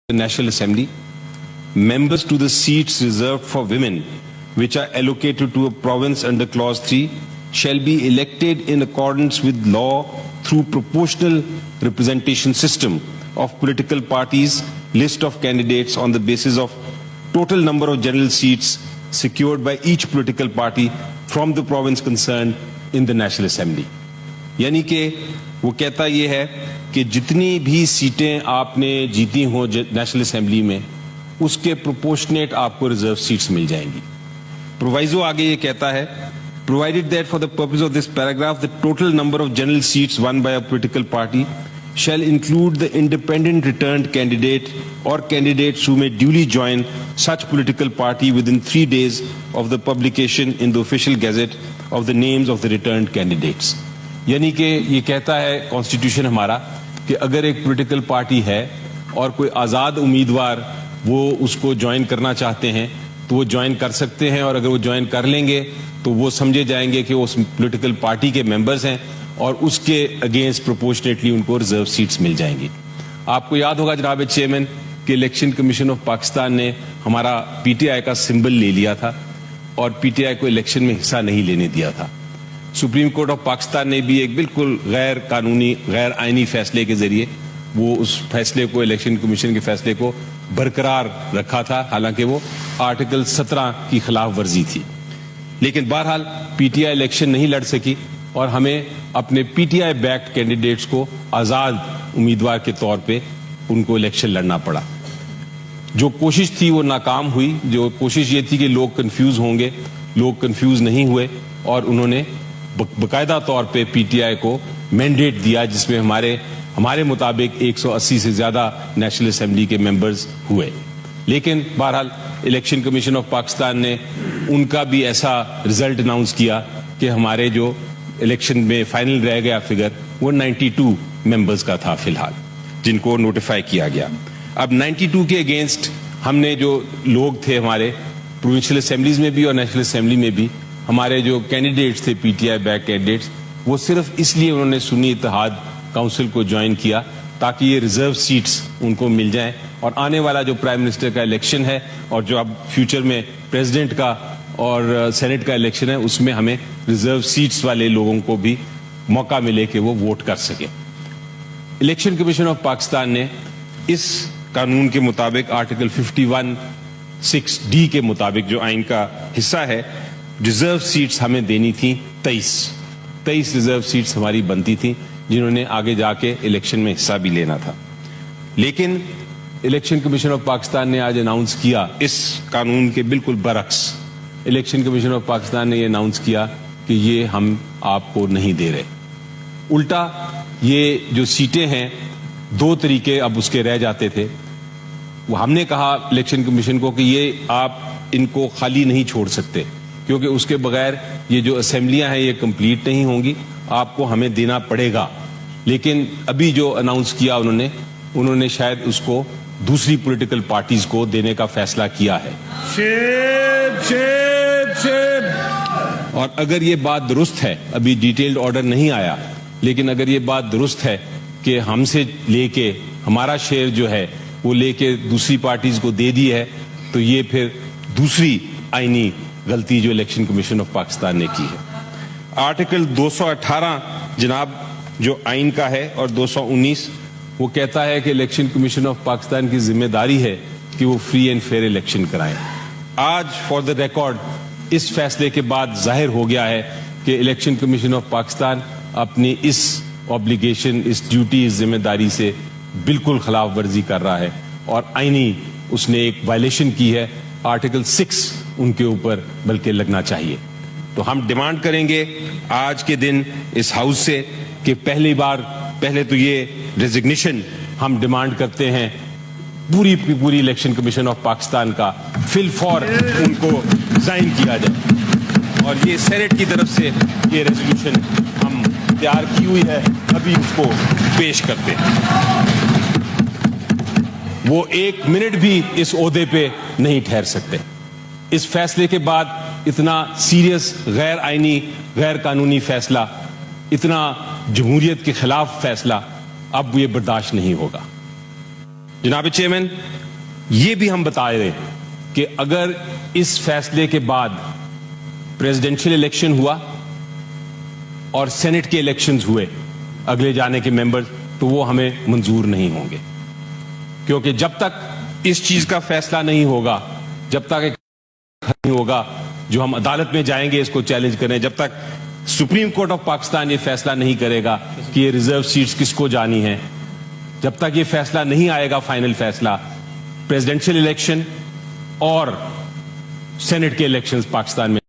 the National Assembly, members to the seats reserved for women, which are allocated to a province under Clause 3, shall be elected in accordance with law through proportional representation system of political parties, list of candidates on the basis of total number of general seats secured by each political party from the province concerned in the National Assembly. यानी कि वो कहता ये है कि जितनी भी सीटें आपने जीती हों नेशनल असेंबली में उसके प्रोपोर्शनेट आपको रिजर्व सीट्स मिल जाएंगी. प्रोवाइजो आगे ये कहता है, provided that for the purpose of this paragraph the total number of general seats won by a political party shall include the independent returned candidate or candidates who may duly join such political party within 3 days of the publication in the official gazette of the names of the returned candidates. यानी कि ये कहता है constitution हमारा कि अगर एक political party है और कोई आज़ाद उम्मीदवार वो उसको ज्वाइन करना चाहते हैं तो वो ज्वाइन कर सकते हैं, और अगर वो ज्वाइन कर लेंगे तो वो समझे जाएंगे कि वो उस पॉलिटिकल पार्टी के मेंबर्स हैं और उसके अगेंस्ट प्रोपोर्शनेटली उनको रिजर्व सीट्स मिल जाएंगी. आपको याद होगा जनाब चेयरमैन कि इलेक्शन कमीशन ऑफ पाकिस्तान ने हमारा पीटीआई का सिंबल ले लिया था और पीटीआई को इलेक्शन में हिस्सा नहीं लेने दिया था. सुप्रीम कोर्ट ऑफ पाकिस्तान ने भी एक बिल्कुल गैर कानूनी गैर आइनी फैसले के जरिए वो उस फैसले को, इलेक्शन कमीशन के फैसले को बरकरार रखा था, हालांकि वो आर्टिकल 17 की खिलाफ वर्जी थी. लेकिन बहरहाल पीटीआई इलेक्शन नहीं लड़ सकी और हमें अपने पीटीआई बैक्ड कैंडिडेट्स को आज़ाद उम्मीदवार के तौर पे उनको इलेक्शन लड़ना पड़ा. जो कोशिश थी वो नाकाम हुई. जो कोशिश ये थी कि लोग कंफ्यूज होंगे, लोग कंफ्यूज नहीं हुए और उन्होंने बकायदा तौर पे पीटीआई को मैंडेट दिया जिसमें हमारे मुताबिक 180 से ज्यादा नेशनल असेंबली के मेंबर्स हुए. लेकिन बहरहाल इलेक्शन कमीशन ऑफ पाकिस्तान ने उनका भी ऐसा रिजल्ट अनाउंस किया कि हमारे जो इलेक्शन में फाइनल रह गया फिगर वो 92 मेंबर्स का था फिलहाल, जिनको नोटिफाई किया गया. अब 92 के अगेंस्ट हमने जो लोग थे हमारे प्रोविंशियल असेंबलीज में भी और नेशनल असेंबली में भी, हमारे जो कैंडिडेट्स थे पीटीआई बैक कैंडिडेट्स, वो सिर्फ इसलिए उन्होंने सुन्नी इत्तेहाद काउंसिल को ज्वाइन किया ताकि ये रिजर्व सीट्स उनको मिल जाएं और आने वाला जो प्राइम मिनिस्टर का इलेक्शन है और जो अब फ्यूचर में प्रेसिडेंट का और सेनेट का इलेक्शन है उसमें हमें रिजर्व सीट्स वाले लोगों को भी मौका मिले कि वो वोट कर सके. इलेक्शन कमीशन ऑफ पाकिस्तान ने इस कानून के मुताबिक आर्टिकल 51(6)D के मुताबिक जो आइन का हिस्सा है, रिजर्व सीट्स हमें देनी थी 23 रिजर्व सीट्स हमारी बनती थी जिन्होंने आगे जाके इलेक्शन में हिस्सा भी लेना था. लेकिन इलेक्शन कमीशन ऑफ पाकिस्तान ने आज अनाउंस किया, इस कानून के बिल्कुल बरक्स इलेक्शन कमीशन ऑफ पाकिस्तान ने ये अनाउंस किया कि ये हम आपको नहीं दे रहे. उल्टा ये जो सीटें हैं, 2 तरीके अब उसके रह जाते थे. वो हमने कहा इलेक्शन कमीशन को कि ये आप इनको खाली नहीं छोड़ सकते क्योंकि उसके बगैर ये जो असेंबलियां हैं ये कंप्लीट नहीं होंगी, आपको हमें देना पड़ेगा. लेकिन अभी जो अनाउंस किया उन्होंने शायद उसको दूसरी पॉलिटिकल पार्टीज को देने का फैसला किया है. और अगर ये बात दुरुस्त है, अभी डिटेल्ड ऑर्डर नहीं आया, लेकिन अगर ये बात दुरुस्त है कि हमसे लेके हमारा शेयर जो है वो लेके दूसरी पार्टीज को दे दी है, तो ये फिर दूसरी आईनी गलती जो इलेक्शन कमीशन ऑफ पाकिस्तान ने की है. आर्टिकल 218 जनाब जो आइन का है और 219 वो कहता है कि इलेक्शन कमीशन ऑफ पाकिस्तान की जिम्मेदारी है कि वो फ्री एंड फेयर इलेक्शन कराएं. आज फॉर द रिकॉर्ड इस फैसले के बाद जाहिर हो गया है कि इलेक्शन कमीशन ऑफ पाकिस्तान अपनी इस ऑब्लिगेशन, इस ड्यूटी, इस जिम्मेदारी से बिल्कुल खिलाफ वर्जी कर रहा है और आईनी उसने एक वायलेशन की है. आर्टिकल 6 उनके ऊपर बल्कि लगना चाहिए. तो हम डिमांड करेंगे आज के दिन इस हाउस से कि पहले तो ये रेजिग्नेशन हम डिमांड करते हैं पूरी इलेक्शन कमीशन ऑफ पाकिस्तान का, फिल फॉर उनको रिजाइन किया जाए. और ये सेनेट की तरफ से ये रेजोल्यूशन हम तैयार की हुई है, अभी उसको पेश करते हैं. वो 1 मिनट भी इस ओहदे पे नहीं ठहर सकते. इस फैसले के बाद इतना सीरियस गैर आईनी गैर कानूनी फैसला, इतना जमहूरियत के खिलाफ फैसला अब ये बर्दाश्त नहीं होगा. جناب چیئرمین، یہ بھی ہم بتا رہے کہ اگر اس فیصلے کے بعد پریزیڈنشل الیکشن ہوا اور سینٹ کے الیکشنز ہوئے اگلے جانے کے ممبرز، تو وہ ہمیں منظور نہیں ہوں گے، کیونکہ جب تک اس چیز کا فیصلہ نہیں ہوگا، جب تک ایک نہیں ہوگا جو ہم عدالت میں جائیں گے اس کو چیلنج کریں، جب تک سپریم کورٹ آف پاکستان یہ فیصلہ نہیں کرے گا کہ یہ ریزرو سیٹس کس کو جانی ہیں، جب تک یہ فیصلہ نہیں آئے گا، فائنل فیصلہ، پریزیڈنشل الیکشن اور سینٹ کے الیکشنز پاکستان میں